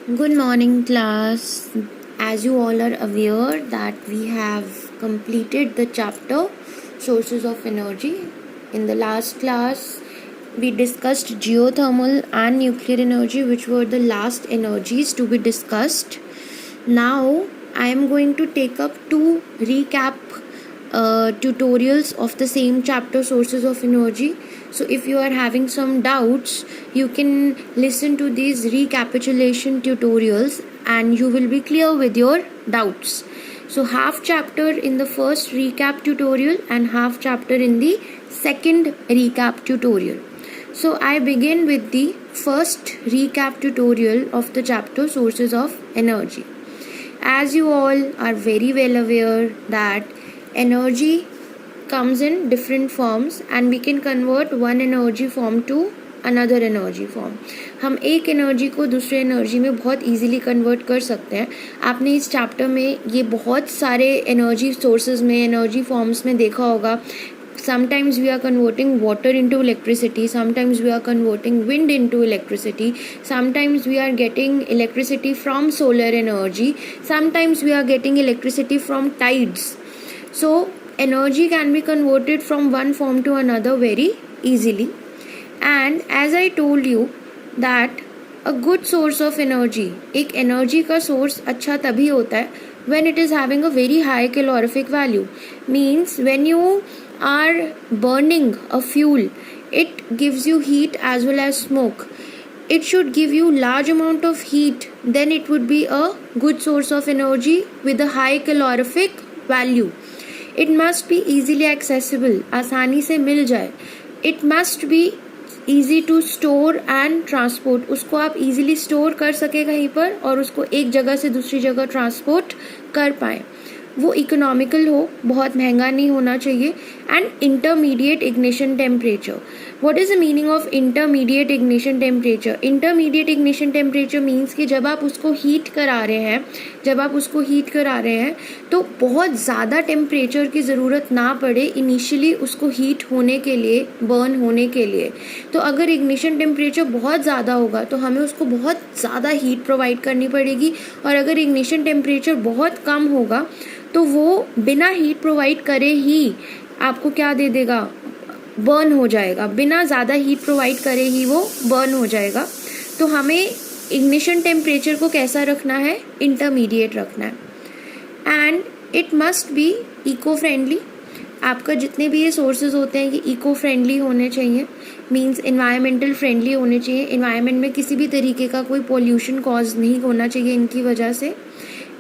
Good morning, class. As you all are aware that we have completed the chapter Sources of Energy. In the last class, we discussed geothermal and nuclear energy, which were the last energies to be discussed. Now, I am going to take up two recap tutorials of the same chapter Sources of Energy. So if you are having some doubts, you can listen to these recapitulation tutorials and you will be clear with your doubts. So half chapter in the first recap tutorial and half chapter in the second recap tutorial. So I begin with the first recap tutorial of the chapter Sources of Energy. As you all are very well aware that energy comes in different forms and we can convert one energy form to another energy form. हम एक energy को दूसरे energy में बहुत easily convert कर सकते हैं. आपने इस चैप्टर में ये बहुत सारे एनर्जी सोर्सेज में एनर्जी फॉर्म्स में देखा होगा. Sometimes we are converting water into electricity, sometimes we are converting wind into electricity, sometimes we are getting electricity from solar energy, sometimes we are getting electricity from tides. So energy can be converted from one form to another very easily. And as I told you that a good source of energy, एक energy का source अच्छा तभी होता है when it is having a very high calorific value. Means when you are burning a fuel, it gives you heat as well as smoke. It should give you large amount of heat, then it would be a good source of energy with a high calorific value. It must be easily accessible, आसानी से मिल जाए. It must be easy to store and transport. उसको आप easily store कर सके कहीं पर और उसको एक जगह से दूसरी जगह transport कर पाएँ. वो इकोनॉमिकल हो, बहुत महंगा नहीं होना चाहिए. And intermediate ignition temperature. What is the meaning of intermediate ignition temperature? Intermediate ignition temperature means कि जब आप उसको हीट करा रहे हैं तो बहुत ज़्यादा टेम्परेचर की ज़रूरत ना पड़े इनिशियली उसको हीट होने के लिए, बर्न होने के लिए. तो अगर इग्निशन टेम्परेचर बहुत ज़्यादा होगा तो हमें उसको बहुत ज़्यादा हीट प्रोवाइड करनी पड़ेगी. और अगर इग्निशन टेम्परेचर बहुत कम होगा तो वो बिना हीट प्रोवाइड करे ही आपको क्या दे देगा? बर्न हो जाएगा. बिना ज़्यादा हीट प्रोवाइड करे ही वो बर्न हो जाएगा. तो हमें इग्निशन टेम्परेचर को कैसा रखना है? इंटरमीडिएट रखना है. And it must be eco friendly. आपका जितने भी ये सोर्सेज होते हैं ये इको फ्रेंडली होने चाहिए. मीन्स इन्वायरमेंटल फ्रेंडली होने चाहिए. इन्वायरमेंट में किसी भी तरीके का कोई पोल्यूशन कॉज नहीं होना चाहिए इनकी वजह से.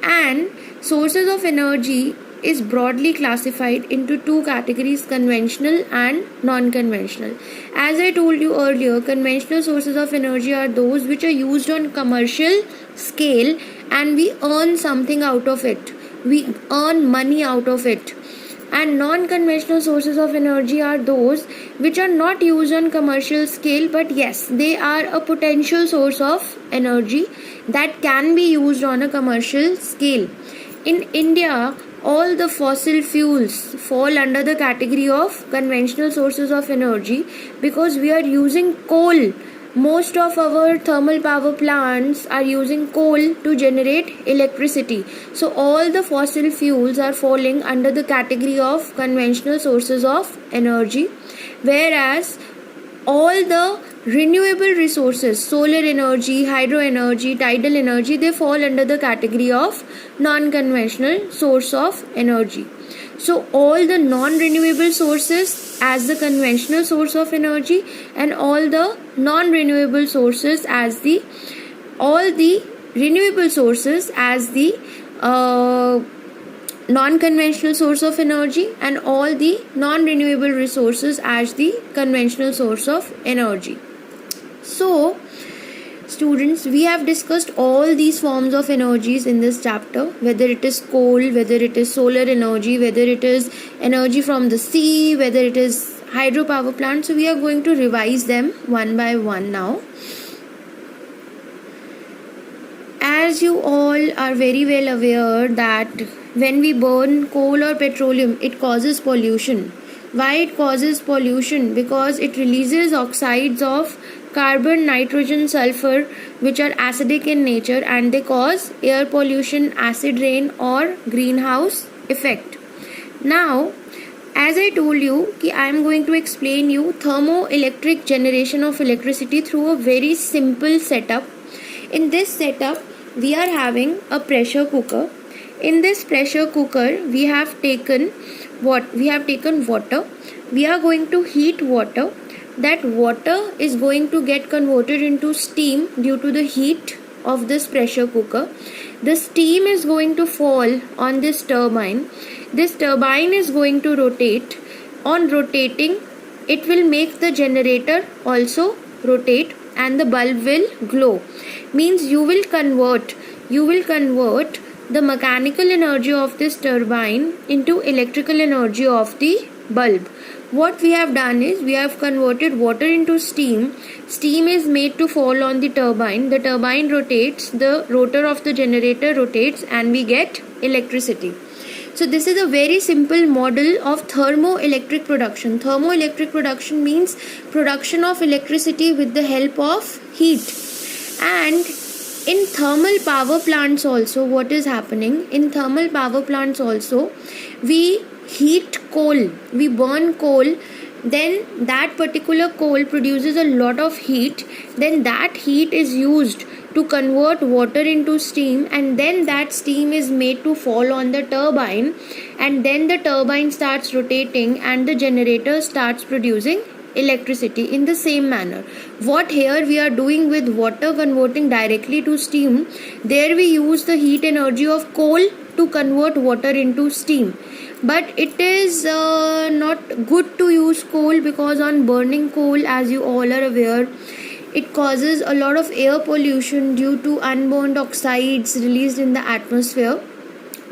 And sources of energy is broadly classified into two categories, conventional and non-conventional. As I told you earlier, conventional sources of energy are those which are used on commercial scale and we earn something out of it. We earn money out of it. And non-conventional sources of energy are those which are not used on commercial scale, but yes, they are a potential source of energy that can be used on a commercial scale. In India, all the fossil fuels fall under the category of conventional sources of energy because we are using coal. Most of our thermal power plants are using coal to generate electricity. So all the fossil fuels are falling under the category of conventional sources of energy, whereas all the renewable resources, solar energy, hydro energy, tidal energy, they fall under the category of non-conventional source of energy. So all the non-renewable sources as the conventional source of energy and all the non-renewable sources as the renewable sources as the non-conventional source of energy and all the non-renewable resources as the conventional source of energy. So students, we have discussed all these forms of energies in this chapter, whether it is coal, whether it is solar energy, whether it is energy from the sea, whether it is hydropower plant. So we are going to revise them one by one now. As you all are very well aware that when we burn coal or petroleum, it causes pollution. Why it causes pollution? Because it releases oxides of carbon, nitrogen, sulfur, which are acidic in nature and they cause air pollution, acid rain or greenhouse effect. Now, as I told you, I am going to explain you thermoelectric generation of electricity through a very simple setup. In this setup, we are having a pressure cooker. In this pressure cooker, we have taken water. We are going to heat water. That water is going to get converted into steam due to the heat of this pressure cooker. The steam is going to fall on this turbine. This turbine is going to rotate. On rotating, it will make the generator also rotate and the bulb will glow. Means you will convert the mechanical energy of this turbine into electrical energy of the bulb. What we have done is we have converted water into steam. Steam is made to fall on the turbine. The turbine rotates, the rotor of the generator rotates and we get electricity. So this is a very simple model of thermoelectric production. Thermoelectric production means production of electricity with the help of heat. And in thermal power plants also, what is happening? In thermal power plants also, we heat coal, we burn coal, then that particular coal produces a lot of heat, then that heat is used to convert water into steam and then that steam is made to fall on the turbine and then the turbine starts rotating and the generator starts producing electricity in the same manner. What here we are doing with water converting directly to steam, there we use the heat energy of coal to convert water into steam. But it is not good to use coal because on burning coal, as you all are aware, it causes a lot of air pollution due to unburned oxides released in the atmosphere.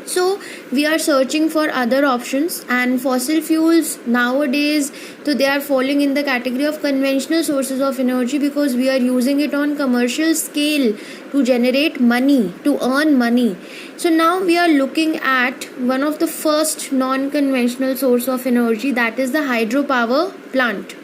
So we are searching for other options, and fossil fuels nowadays, so they are falling in the category of conventional sources of energy because we are using it on commercial scale to generate money, to earn money. So now we are looking at one of the first non-conventional source of energy, that is the hydropower plant.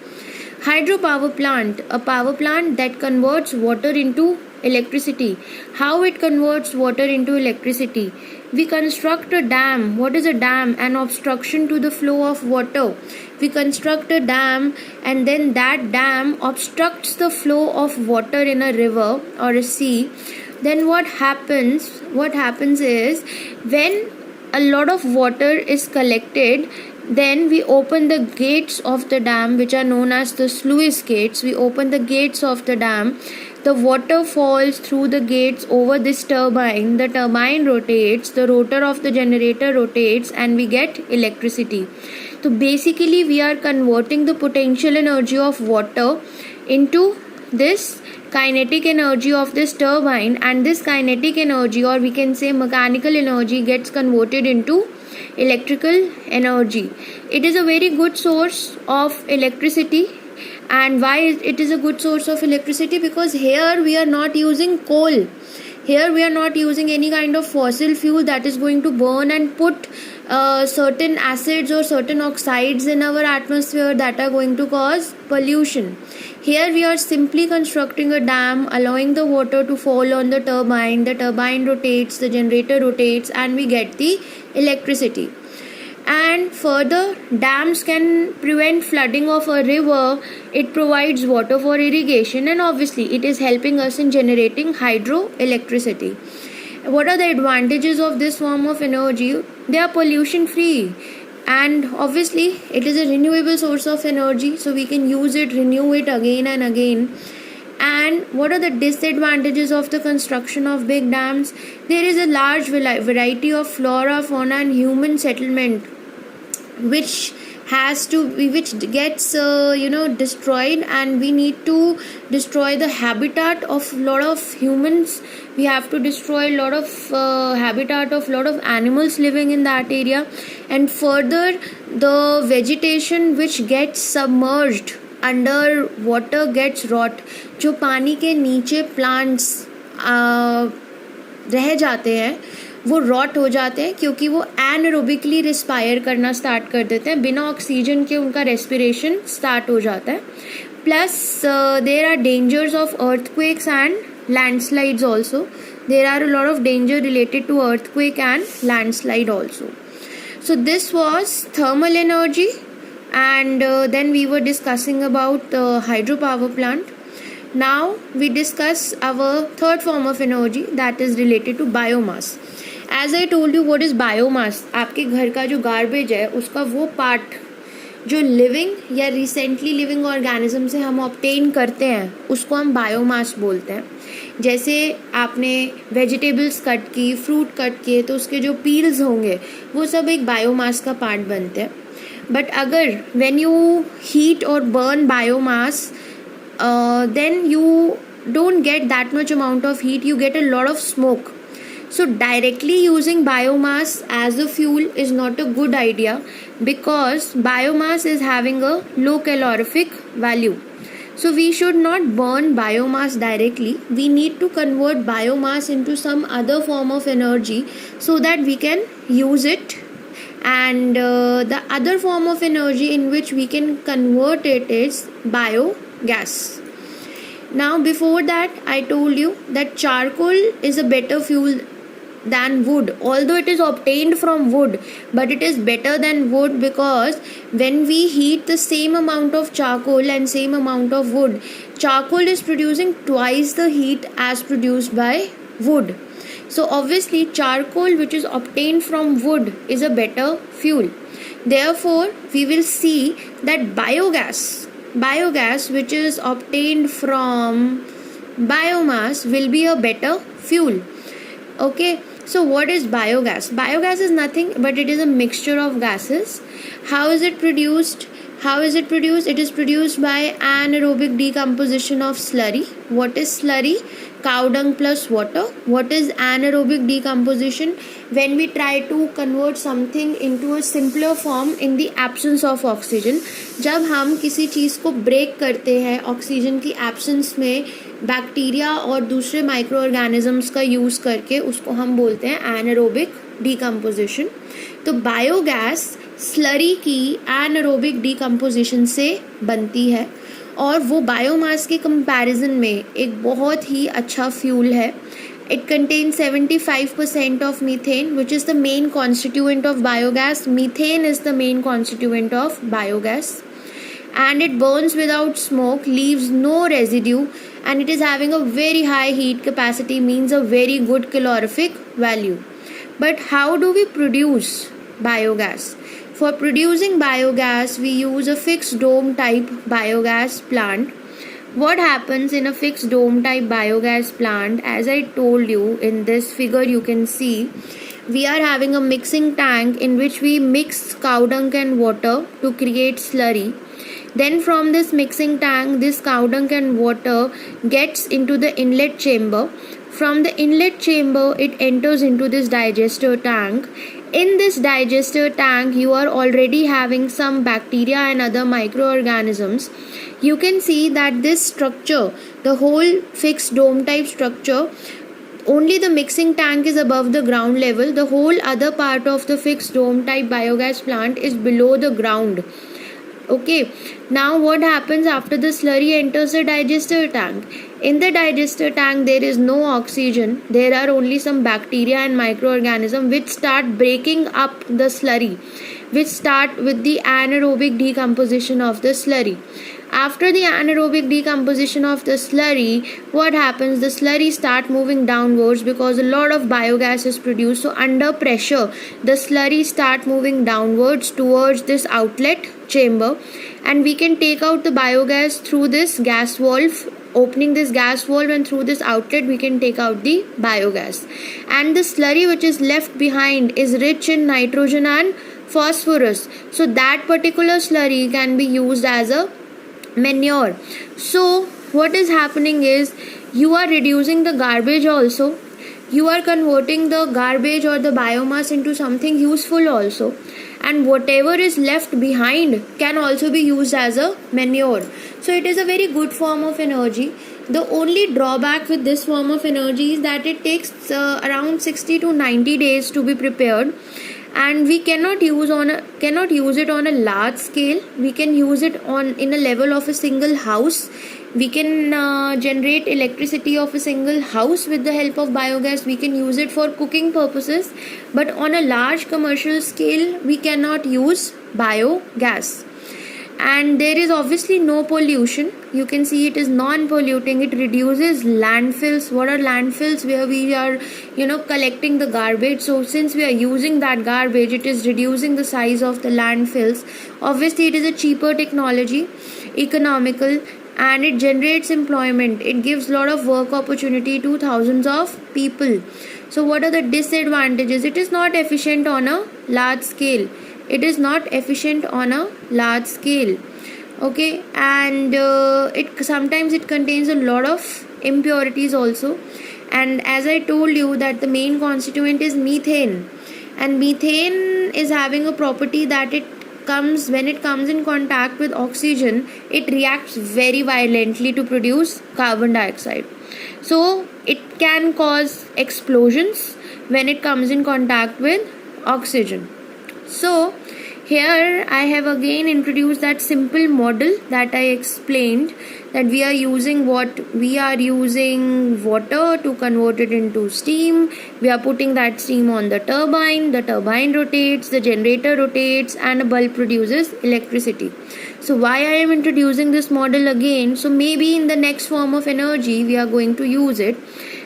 Hydropower plant, a power plant that converts water into electricity. How it converts water into electricity? We construct a dam. What is a dam? An obstruction to the flow of water. We construct a dam and then that dam obstructs the flow of water in a river or a sea. Then what happens? What happens is when a lot of water is collected, then we open the gates of the dam, which are known as the sluice gates. We open the gates of the dam. The water falls through the gates over this turbine. The turbine rotates, the rotor of the generator rotates, and we get electricity. So basically we are converting the potential energy of water into this kinetic energy of this turbine, and this kinetic energy, or we can say mechanical energy, gets converted into electrical energy. It is a very good source of electricity. And why it is a good source of electricity? Because here we are not using coal. Here we are not using any kind of fossil fuel that is going to burn and put certain acids or certain oxides in our atmosphere that are going to cause pollution. Here we are simply constructing a dam, allowing the water to fall on the turbine rotates, the generator rotates, and we get the electricity. And further, dams can prevent flooding of a river. It provides water for irrigation, and obviously it is helping us in generating hydroelectricity. What are the advantages of this form of energy? They are pollution free, and obviously it is a renewable source of energy, so we can use it, renew it again and again. And what are the disadvantages of the construction of big dams? There is a large variety of flora, fauna and human settlement which gets destroyed, and we need to destroy the habitat of lot of humans. We have to destroy a lot of habitat of lot of animals living in that area, and further the vegetation which gets submerged under water gets rot. जो पानी के नीचे plants रह जाते हैं वो rot हो जाते हैं क्योंकि वो एनएरोबिकली रिस्पायर करना स्टार्ट कर देते हैं. बिना ऑक्सीजन के उनका रेस्पिरेशन स्टार्ट हो जाता है. Plus there are dangers of earthquakes and landslides also. There are a lot of danger related to earthquake and landslide also. So this was thermal energy, and then we were discussing about hydropower plant. Now we discuss our third form of energy, that is related to biomass. As I told you, what is biomass? आपके घर का जो garbage है उसका वो part जो living या recently living organism से हम ऑब्टेन करते हैं उसको हम बायोमास बोलते हैं. जैसे आपने वेजिटेबल्स कट की, फ्रूट कट किए, तो उसके जो पील्स होंगे वो सब एक बायोमास का पार्ट बनते हैं. बट अगर व्हेन यू हीट और burn biomass, then you don't get that much amount of heat, you get a lot of smoke. So directly using biomass as a fuel is not a good idea, because biomass is having a low calorific value. So we should not burn biomass directly. We need to convert biomass into some other form of energy so that we can use it. And the other form of energy in which we can convert it is biogas. Now before that I told you that charcoal is a better fuel than wood, although it is obtained from wood, but it is better than wood, because when we heat the same amount of charcoal and same amount of wood, charcoal is producing twice the heat as produced by wood. So obviously charcoal which is obtained from wood is a better fuel. Therefore we will see that biogas which is obtained from biomass will be a better fuel. Okay, so what is biogas? Biogas is nothing but it is a mixture of gases. How is it produced? It is produced by anaerobic decomposition of slurry. What is slurry? Cow dung plus water. What is anaerobic decomposition? When we try to convert something into a simpler form in the absence of oxygen. जब हम किसी चीज़ को break करते हैं oxygen की absence में, bacteria और दूसरे माइक्रो ऑर्गेनिजम्स का यूज़ करके, उसको हम बोलते हैं एनारोबिक डिकम्पोजिशन. तो बायोगैस स्लरी की एनारोबिक डिकम्पोजिशन से बनती है और वो बायोमास के कंपैरिजन में एक बहुत ही अच्छा फ्यूल है. It contains 75% of methane, which is the main constituent of biogas. Methane is the main constituent of biogas. And it burns without smoke, leaves no residue, and it is having a very high heat capacity, means a very good calorific value. But how do we produce biogas? For producing biogas, we use a fixed dome type biogas plant. What happens in a fixed dome type biogas plant? As I told you, in this figure you can see we are having a mixing tank in which we mix cow dung and water to create slurry. Then from this mixing tank, this cow dung and water gets into the inlet chamber. From the inlet chamber, it enters into this digester tank. In this digester tank, you are already having some bacteria and other microorganisms. You can see that this structure, the whole fixed dome type structure, only the mixing tank is above the ground level. The whole other part of the fixed dome type biogas plant is below the ground. Okay, now what happens after the slurry enters the digester tank? In the digester tank, there is no oxygen. There are only some bacteria and microorganisms which start breaking up the slurry, which start with the anaerobic decomposition of the slurry. After the anaerobic decomposition of the slurry, what happens? The slurry start moving downwards because a lot of biogas is produced. So under pressure, the slurry start moving downwards towards this outlet chamber, and we can take out the biogas through this gas valve. Opening this gas valve, and through this outlet we can take out the biogas. And the slurry which is left behind is rich in nitrogen and phosphorus. So that particular slurry can be used as a manure. So what is happening is you are reducing the garbage also. You are converting the garbage or the biomass into something useful also. And whatever is left behind can also be used as a manure. So it is a very good form of energy. The only drawback with this form of energy is that it takes around 60 to 90 days to be prepared, and we cannot use it on a large scale. We can use it in a level of a single house. We can generate electricity of a single house with the help of biogas. We can use it for cooking purposes, but on a large commercial scale we cannot use biogas. And there is obviously no pollution. You can see it is non-polluting. It reduces landfills. What are landfills? Where we are collecting the garbage. So since we are using that garbage, it is reducing the size of the landfills. Obviously it is a cheaper technology, economical, and it generates employment. It gives a lot of work opportunity to thousands of people. So what are the disadvantages? It is not efficient on a large scale. It is not efficient on a large scale. Okay, and it sometimes it contains a lot of impurities also. And as I told you that the main constituent is methane, and methane is having a property that when it comes in contact with oxygen, it reacts very violently to produce carbon dioxide. So it can cause explosions when it comes in contact with oxygen. So here I have again introduced that simple model that I explained, that we are using water to convert it into steam. We are putting that steam on the turbine rotates, the generator rotates, and a bulb produces electricity. So why I am introducing this model again? So maybe in the next form of energy we are going to use it.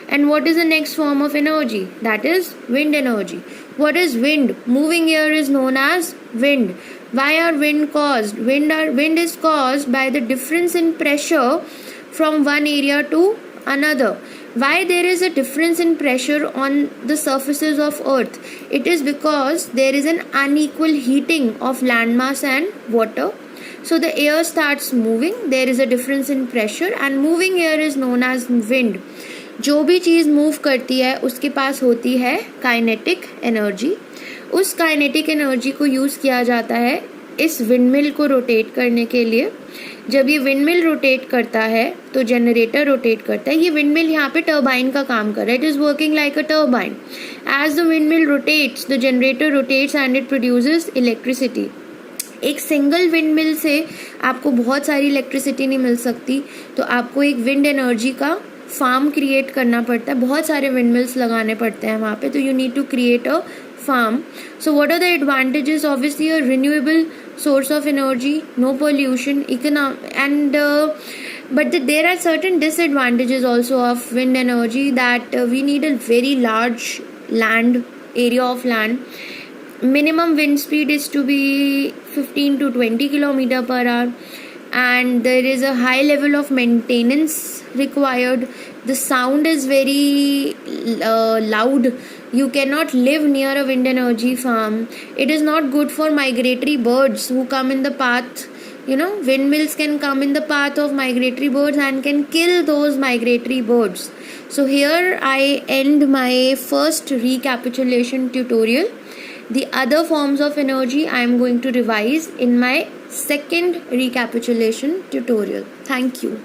And what is the next form of energy? That is wind energy. What is wind? Moving air is known as wind. Why are wind caused? Wind is caused by the difference in pressure from one area to another. Why there is a difference in pressure on the surfaces of earth? It is because there is an unequal heating of landmass and water. So the air starts moving, there is a difference in pressure, and moving air is known as wind. जो भी चीज़ move करती है उसके पास होती है kinetic energy. उस kinetic energy को use किया जाता है इस विंडमिल को रोटेट करने के लिए. जब ये विंडमिल रोटेट करता है तो जनरेटर रोटेट करता है. ये विंडमिल यहाँ पे टर्बाइन का काम कर रहा है. It is working like a turbine. As the windmill rotates the generator rotates and it produces electricity. एक सिंगल विंडमिल से आपको बहुत सारी इलेक्ट्रिसिटी नहीं मिल सकती, तो आपको एक विंड एनर्जी का फार्म क्रिएट करना पड़ता है. बहुत सारे विंडमिल्स लगाने पड़ते हैं वहाँ पे, तो you need to create a farm. So what are the advantages? Obviously a renewable source of energy, no pollution, but there are certain disadvantages also of wind energy, that we need a very large area of land. Minimum wind speed is to be 15 to 20 km per hour, and there is a high level of maintenance required. The sound is very loud. You cannot live near a wind energy farm. It is not good for migratory birds who come in the path. Windmills can come in the path of migratory birds and can kill those migratory birds. So here I end my first recapitulation tutorial. The other forms of energy I am going to revise in my second recapitulation tutorial. Thank you.